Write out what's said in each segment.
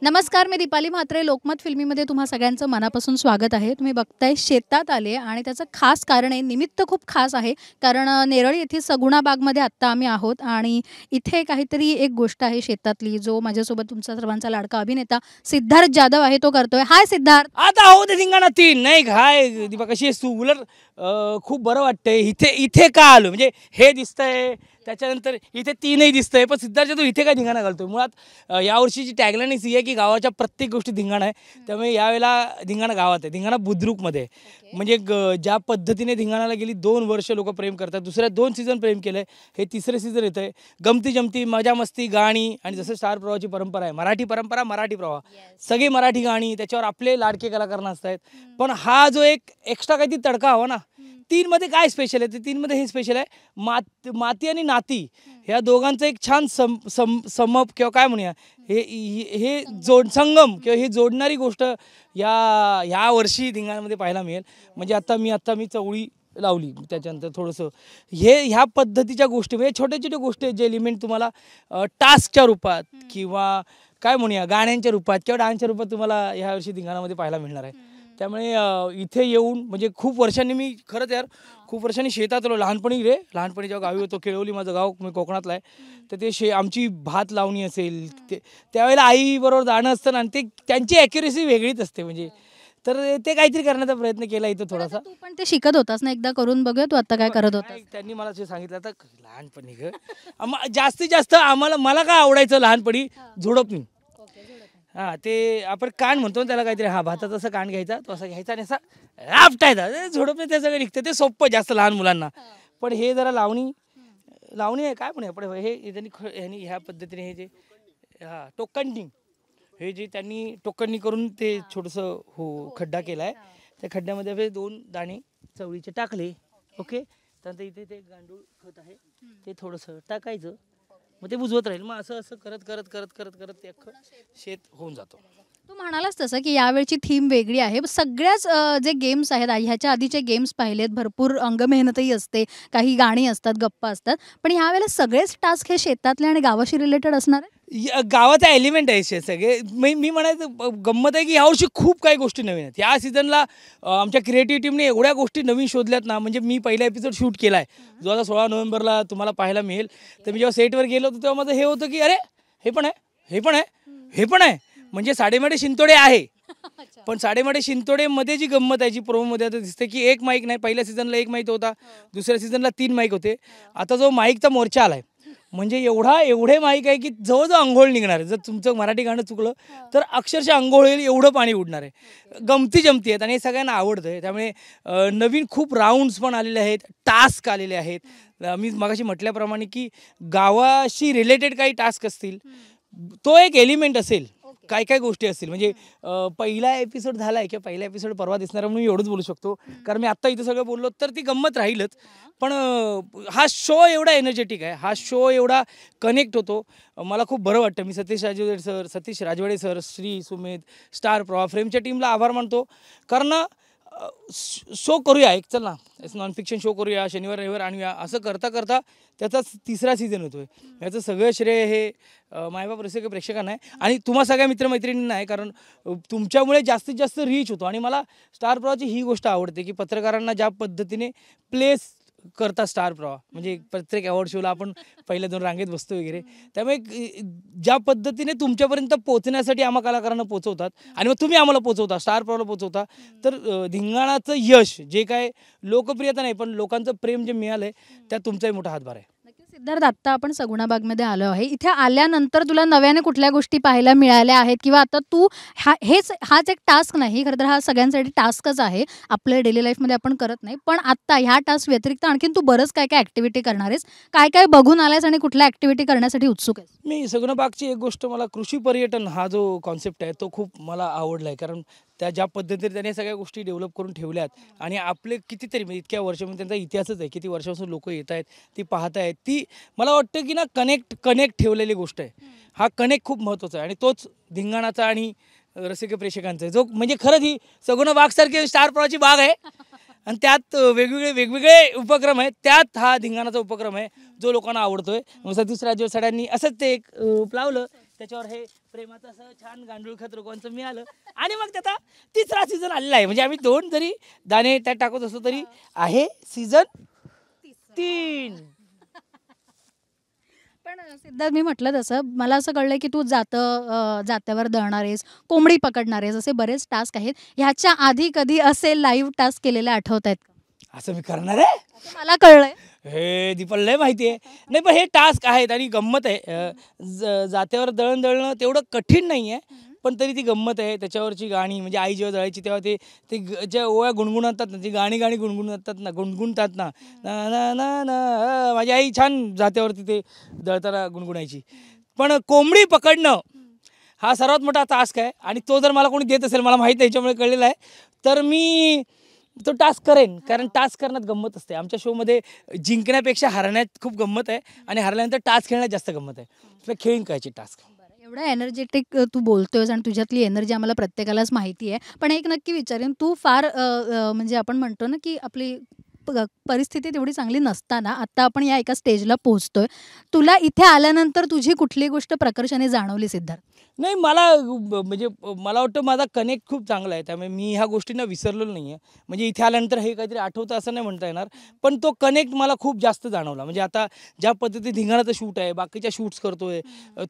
नमस्कार, मी दीपाली म्हात्रे. लोकमत फिल्मीमध्ये तुम्हा सगळ्यांचं मनापासून स्वागत आहे. तुम्ही बघताय शेतात आले आणि त्याचं खास कारण आहे, निमित्त खूप खास आहे. कारण नेरळ येथील सगुणा बागमध्ये आत्ता आम्ही आहोत आणि इथे काहीतरी एक गोष्ट आहे शेतातली, जो माझ्यासोबत तुमचा सर्वांचा लाडका अभिनेता सिद्धार्थ जाधव आहे तो करतोय. हाय सिद्धार्थ. आता हो ते धिंगाणा तीन नाही काय दीपा कशी आहेस तू? उलट खूप बरं वाटतंय. इथे इथे का आलो म्हणजे हे दिसतंय, त्याच्यानंतर इथे तीनही दिसतंय, पण सिद्धार्थ तू इथे काय धिंगाणा घालतोय? मुळात यावर्षीची टॅगलाईनच ही आहे की गावाच्या प्रत्येक गोष्टी धिंगाणा आहे. त्यामुळे यावेळेला धिंगाणा गावात आहे, धिंगाणा बुद्रुकमध्ये आहे. म्हणजे ज्या पद्धतीने धिंगाणाला गेली 2 वर्ष लोक प्रेम करतात, दुसऱ्या 2 सीझन प्रेम केलं आहे, हे तिसरे सीझन येतं आहे. गमती जमती मजा मस्ती गाणी आणि जसं स्टार प्रवाहाची परंपरा आहे, मराठी परंपरा मराठी प्रवाह, सगळी मराठी गाणी, त्याच्यावर आपले लाडके कलाकार नसत. पण हा जो एक एक्स्ट्रा काहीतरी तडका हवा ना. 3 मध्ये काय स्पेशल आहे? ते 3 मध्ये हे स्पेशल आहे, माती आणि नाती ह्या दोघांचं एक छान समप किंवा काय म्हणूया हे संगम किंवा ही जोडणारी गोष्ट ह्या वर्षी धिंगाणामध्ये पाहायला मिळेल. म्हणजे आता मी चवळी लावली, त्याच्यानंतर थोडंसं ह्या पद्धतीच्या गोष्टी म्हणजे छोट्या छोट्या गोष्टी आहेत, जे एलिमेंट तुम्हाला टास्कच्या रूपात किंवा काय म्हणूया गाण्यांच्या रूपात किंवा डान्सच्या रूपात तुम्हाला ह्या वर्षी धिंगाणामध्ये पाहायला मिळणार आहे. त्यामुळे इथे येऊन म्हणजे खूप वर्षांनी मी खरंच खूप वर्षांनी शेतात आलो. लहानपणी जेव्हा गावी होतो, केळवली माझं गाव, मी कोकणातला आहे, तर ते आमची भात लावणी असेल त्यावेळेला आईबरोबर जाणं असतं ना, आणि ते त्यांची ॲक्युरेसी वेगळीच असते. म्हणजे तर ते काहीतरी करण्याचा प्रयत्न केला इथं थोडासा. तू पण ते शिकत होतास ना, एकदा करून बघूया तू आता काय करत होतास. त्यांनी मला जे सांगितलं आता लहानपणी जास्तीत जास्त मला काय आवडायचं लहानपणी झुडपणी. हां, ते आपण कान म्हणतो त्याला काहीतरी, भाताचा असं कान घ्यायचा, तो असा घ्यायचा आणि असा आपटायचा, झोडपणे ते सगळं निघतं. ते सोपं जास्त लहान मुलांना. पण हे जरा लावणी आहे काय पण आपण हे त्यांनी ह्या पद्धतीने हे जे टोकनटिंग हे जे त्यांनी टोकननी करून ते छोटंसं खड्डा केला आहे. त्या खड्ड्यामध्ये 2 दाणे चवळीचे टाकले. ओके, त्यानंतर इथे ते गांडूळ खत आहे, ते थोडंसं टाकायचं. मग ते बुजवत राहील. मग असं करत ते अख्खं शेत होऊन जातो. तू म्हणालास तसं की यावेळची थीम वेगळी आहे. सगळ्याच जे गेम्स आहेत, ह्याच्या आधीचे गेम्स पाहिलेत, भरपूर अंगमेहनतही असते, काही गाणी असतात, गप्पा असतात, पण यावेळेला सगळेच टास्क हे शेतातले आणि गावाशी रिलेटेड असणार आहे. गावाचा एलिमेंट आहे सगळे. मी म्हणायचं गंमत आहे की यावर्षी खूप काही गोष्टी नवीन आहेत. या सीझनला आमच्या क्रिएटिव्ह टीमने एवढ्या गोष्टी नवीन शोधल्यात ना. म्हणजे मी पहिला एपिसोड शूट केला आहे, जो आता 16 नोव्हेंबरला तुम्हाला पाहायला मिळेल. तर मी जेव्हा सेटवर गेलो होतो तेव्हा माझं हे होतं की अरे हे पण आहे. म्हणजे साडेमाडे शिंतोडे आहे, पण साडेमाडे शिंतोडेमध्ये जी गंमत आहे, जी प्रोमोमध्ये आता दिसते की एक माईक नाही. पहिल्या सीझनला 1 माईक होता, दुसऱ्या सीझनला 3 माईक होते. आता जो माईकचा मोर्चा आला आहे, म्हणजे एवढे माईक आहे की जवळजवळ अंघोळ निघणार आहे. जर तुमचं मराठी गाणं चुकलं तर अक्षरशः अंघोळ होईल एवढं पाणी उडणार आहे. गमती जमती आहेत आणि हे सगळ्यांना आवडतं आहे. त्यामुळे नवीन खूप राऊंड्स पण आलेले आहेत, टास्क आलेले आहेत. मी मगाशी म्हटल्याप्रमाणे की गावाशी रिलेटेड काही टास्क असतील, तो एक एलिमेंट असेल, काय गोष्टी असतील. म्हणजे पहिला एपिसोड झाला आहे किंवा पहिला एपिसोड परवा दिसणार म्हणून मी एवढंच बोलू शकतो, कारण मी आत्ता इथं सगळं बोललो तर ती गंमत राहीलच. पण हा शो एवढा एनर्जेटिक आहे, हा शो एवढा कनेक्ट होतो, मला खूप बरं वाटतं. मी सतीश राजवाडे सर, श्री सुमेध, स्टार प्रवाह, फ्रेमच्या टीमला आभार मानतो. कारण शो करूया, एक चल ना नॉन फिक्शन शो करूया, शनिवार रविवार आणूया, असं करता त्याचा 3रा सीझन होतो आहे. याचं सगळं श्रेय हे मायबाप रसिक प्रेक्षकांना आहे आणि तुम्हा सगळ्या मित्रमैत्रिणींना आहे. कारण तुमच्यामुळे जास्तीत जास्त रीच होतो. आणि मला स्टार प्रवाहाची ही गोष्ट आवडते की पत्रकारांना ज्या पद्धतीने प्लेस करता स्टार प्रवाह, म्हणजे प्रत्येक अवॉर्ड शोला आपण पहिल्या 2 रांगेत बसतो वगैरे. त्यामुळे ज्या पद्धतीने तुमच्यापर्यंत पोहोचण्यासाठी आम्हा कलाकारांना पोहोचवतात आणि मग तुम्ही आम्हाला पोहोचवता, स्टार प्रवाहला पोहोचवता, तर धिंगाणाचं यश जे काय लोकप्रियता नाही पण लोकांचं प्रेम जे मिळालं आहे, त्यात तुमचाही मोठा हातभार आहे. सिद्धार्थ, आत्ता आपण सगुणा बागमध्ये आलो आहे. इथे आल्यानंतर तुला नव्याने कुठल्या गोष्टी पाहायला मिळाल्या आहेत किंवा आता तू हाच एक टास्क नाही, खरं तर हा सगळ्यांसाठी टास्कच आहे, आपल्या डेली लाईफमध्ये आपण करत नाही, पण आत्ता ह्या टास्क व्यतिरिक्त आणखीन तू बरंच काय ॲक्टिव्हिटी करणार आहेस, काय बघून आलायस आणि कुठल्या ॲक्टिव्हिटी करण्यासाठी उत्सुक आहेस? मी सगुणा बागची एक गोष्ट, मला कृषी पर्यटन हा जो कॉन्सेप्ट आहे तो खूप मला आवडला आहे. कारण ज्या पद्धतीने त्याने सगळ्या गोष्टी डेव्हलप करून ठेवल्यात आणि आपले कितीतरी म्हणजे इतक्या वर्षामध्ये त्यांचा इतिहासच आहे, किती वर्षापासून लोक येत आहेत, ती पाहत आहेत, ती मला वाटतं की ना कनेक्ट ठेवलेली गोष्ट आहे. हा कनेक्ट खूप महत्त्वाचा आहे आणि तोच धिंगाणाचा आणि रसिक प्रेक्षकांचा आहे, जो म्हणजे खरंच ही सगुणा बागसारखी स्टार प्रवाहाची बाग आहे आणि त्यात वेगवेगळे उपक्रम आहेत. त्यात हा धिंगाणाचा उपक्रम आहे जो लोकांना आवडतोय. सतीश राजवाडे सरांनी असंच ते एक लावलं, त्याच्यावर हे प्रेमाचं असं छान गांडूळ खत रोगांचं मिळालं आणि मग त्याचा 3रा सीझन आलेला आहे. म्हणजे आम्ही 2 जरी दाणे त्यात टाकत असतो तरी आहे सीझन 3. पण सिद्धार्थ, मी म्हटलं तसं मला असं कळलंय की तू जात्यावर दळणार आहेस, कोंबडी पकडणार आहेस, असे बरेच टास्क आहेत. ह्याच्या आधी कधी असे लाईव्ह टास्क केलेले आठवत आहेत का? असं मी करणार आहे असं मला कळलंय. हे दीपल लय माहिती आहे. नाही पण हे टास्क आहेत आणि गंमत आहे. जात्यावर दळण दळणं तेवढं कठीण नाही आहे, पण तरी ती गंमत आहे. त्याच्यावरची गाणी म्हणजे आई जेव्हा दळायची तेव्हा ते ज्या ओव्या गुणगुणतात ना, ती गाणी गुणगुणतात ना ना ना ना ना, माझी आई छान जात्यावरती ते दळताना गुणगुणायची. पण कोंबडी पकडणं हा सर्वात मोठा टास्क आहे आणि तो जर मला कोणी देत असेल, मला माहीत नाही, याच्यामुळे कळलेलं आहे, तर मी तो टास्क करेन. कारण टास्क करण्यात गंमत असते. आमच्या शोमध्ये जिंकण्यापेक्षा हरण्यात खूप गंमत आहे आणि हरल्यानंतर टास्क खेळण्यात जास्त गंमत आहे. तर खेळीन कायची टास्क. एवढा एनर्जेटिक तू बोलतोयस आणि तुझ्यातली एनर्जी आम्हाला प्रत्येकालाच माहिती आहे. पण एक नक्की विचारेन, तू फार म्हणजे आपण म्हणतो ना की आपली परिस्थिती तेवढी चांगली नसताना आता आपण या एका स्टेजला पोहोचतोय. तुला इथे आल्यानंतर तुझी कुठली गोष्ट प्रकर्षाने जाणवली सिद्धार्थ? नाही, मला म्हणजे मला वाटतं माझा कनेक्ट खूप चांगला आहे. त्यामुळे मी ह्या गोष्टींना विसरलेलो नाही आहे. म्हणजे इथे आल्यानंतर हे काहीतरी आठवतं असं नाही म्हणता येणार, पण तो कनेक्ट मला खूप जास्त जाणवला. म्हणजे आता ज्या पद्धतीने धिंगाणाचं शूट आहे, बाकीच्या शूट्स करतोय,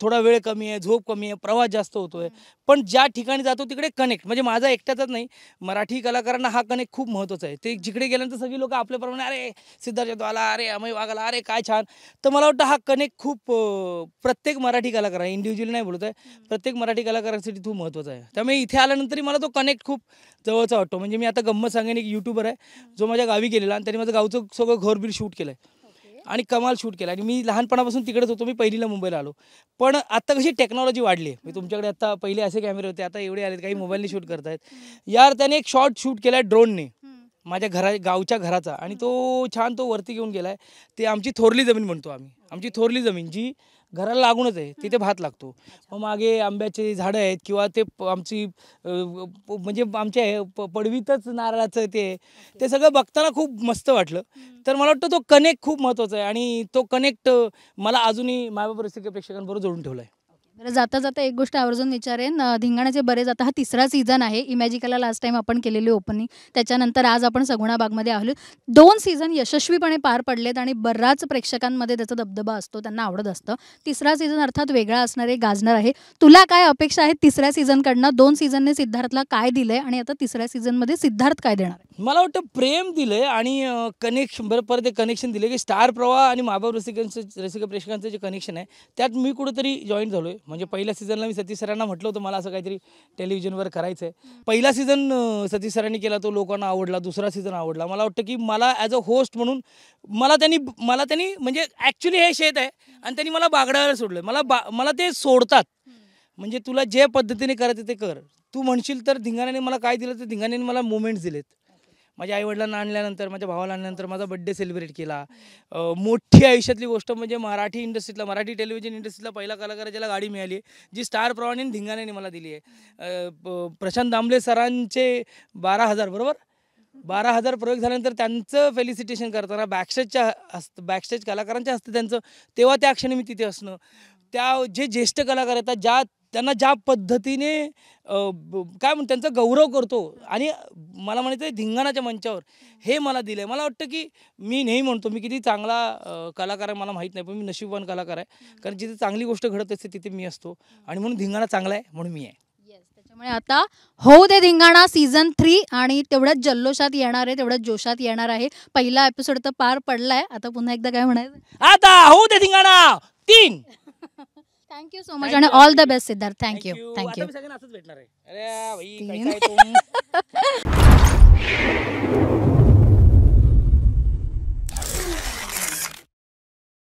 थोडा वेळ कमी आहे, झोप कमी आहे, प्रवास जास्त होतोय, पण ज्या ठिकाणी जातो तिकडे कनेक्ट म्हणजे माझा एकट्याचाच नाही, मराठी कलाकारांना हा कनेक्ट खूप महत्त्वाचा आहे. ते जिकडे गेल्यानंतर सगळी लोक आपल्याप्रमाणे अरे सिद्धार्थ यादव आला, अरे अमय वाघ आला, अरे काय छान. तर मला वाटतं हा कनेक्ट खूप प्रत्येक मराठी कलाकार, इंडिव्हिज्युअल नाही बोलत आहे, प्रत्येक मराठी कलाकारांसाठी खूप महत्त्वाचा आहे. त्यामुळे इथे आल्यानंतरही मला तो कनेक्ट खूप जवळचा वाटतो. म्हणजे मी आता गंमत सांगेन, एक यूट्यूबर आहे जो माझ्या गावी गेलेला आणि त्यांनी माझं गावचं सगळं घरबीर शूट केलं आहे आणि कमाल शूट केला. आणि मी लहानपणापासून तिकडेच होतो. मी पहिलीला मुंबईला आलो, पण आता कशी टेक्नॉलॉजी वाढली आहे. मी तुमच्याकडे आता पहिले असे कॅमेरे होते, आता एवढे आलेत, काही मोबाईलने शूट करतायत. यार त्याने एक शॉट शूट केला आहे ड्रोनने माझ्या गावच्या घराचा आणि तो छान तो वरती घेऊन गेला आहे. ते आमची थोरली जमीन म्हणतो आम्ही, आमची थोरली जमीन जी घराला लागूनच आहे, तिथे भात लागतो. मग मागे आंब्याचे झाडं आहेत किंवा ते आमची म्हणजे आमच्या पडवीतच नारळाचं ते सगळं बघताना खूप मस्त वाटलं. तर मला वाटतं तो कनेक्ट खूप महत्त्वाचा आहे आणि तो कनेक्ट मला अजूनही मायबाप रसिक प्रेक्षकांबरोबर जोडून ठेवला आहे. बरं, जाता जाता एक गोष्ट आवर्जून विचारेन, धिंगाण्याचे बरेच आता हा 3रा सीझन आहे. इमॅजिकाला लास्ट टाइम आपण केलेली ओपनिंग, त्याच्यानंतर आज आपण सगुणा बागमध्ये आलो. 2 सीझन यशस्वीपणे पार पडलेत आणि बऱ्याच प्रेक्षकांमध्ये त्याचा दबदबा असतो, त्यांना आवडत असतं. 3रा सीझन अर्थात वेगळा असणार आहे, गाजणार आहे. तुला काय अपेक्षा आहेत 3ऱ्या सीझनकडनं? 2 सीझनने सिद्धार्थला काय दिलंय आणि आता 3ऱ्या सीझनमध्ये सिद्धार्थ काय देणार आहे? मला वाटतं प्रेम दिलंय आणि कनेक्शन, बरं परत एक कनेक्शन दिलं की स्टार प्रवाह आणि मायबाप रसिक प्रेक्षकांचं जे कनेक्शन आहे त्यात मी कुठंतरी जॉईन झालो आहे. म्हणजे पहिल्या सीझनला मी सतीश सरांना म्हटलं होतं मला असं काहीतरी टेलिव्हिजनवर करायचं आहे. पहिला सीझन सतीश सरांनी केला, तो लोकांना आवडला. 2रा सीझन आवडला. मला वाटतं की मला ॲज अ होस्ट म्हणून मला त्यांनी म्हणजे ॲक्च्युली हे शेत आहे आणि त्यांनी मला बागडायला सोडलं. मला ते सोडतात. म्हणजे तुला जे पद्धतीने करायचं ते कर. तू म्हणशील तर धिंगाण्याने मला काय दिलं, तर धिंगाण्याने मला मोमेंट्स दिलेत. माझ्या आईवडिलांना आणल्यानंतर, माझ्या भावाला आणल्यानंतर माझा बड्डे सेलिब्रेट केला. मोठी आयुष्यातली गोष्ट म्हणजे मराठी इंडस्ट्रीतला, मराठी टेलिव्हिजन इंडस्ट्रीतला पहिला कलाकार ज्याला गाडी मिळाली आहे, जी स्टार प्रवाहाने धिंगाण्याने मला दिली आहे. प्रशांत दामले सरांचे 12,000 बरोबर 12,000 प्रयोग झाल्यानंतर त्यांचं फेलिसिटेशन करताना बॅकस्टेज कलाकारांच्या हस्ते त्यांचं, तेव्हा त्या क्षणी मी तिथे असणं, त्या जे ज्येष्ठ कलाकार येतात त्यांना ज्या पद्धतीने काय म्हणतात त्यांचा गौरव करतो आणि मला म्हणायचं धिंगाणाच्या मंचावर हे मला दिलं आहे. मला वाटतं की मी नेहमी म्हणतो मी किती चांगला कलाकार आहे मला माहीत नाही, पण मी नशीबवान कलाकार आहे. कारण जिथे चांगली गोष्ट घडत असते तिथे मी असतो आणि म्हणून धिंगाणा चांगला आहे म्हणून मी आहे. त्याच्यामुळे आता होऊ दे धिंगाणा सीझन 3 आणि तेवढ्याच जल्लोषात येणार आहे, तेवढ्याच जोशात येणार आहे. पहिला एपिसोड तर पार पडलाय, आता पुन्हा एकदा काय म्हणायचं? आता होऊ दे धिंगाणा 3. थँक्यू सो मच आणि all the best Siddharth. Thank you. सगळ्यांना असंच भेटणार आहे. अरे भाई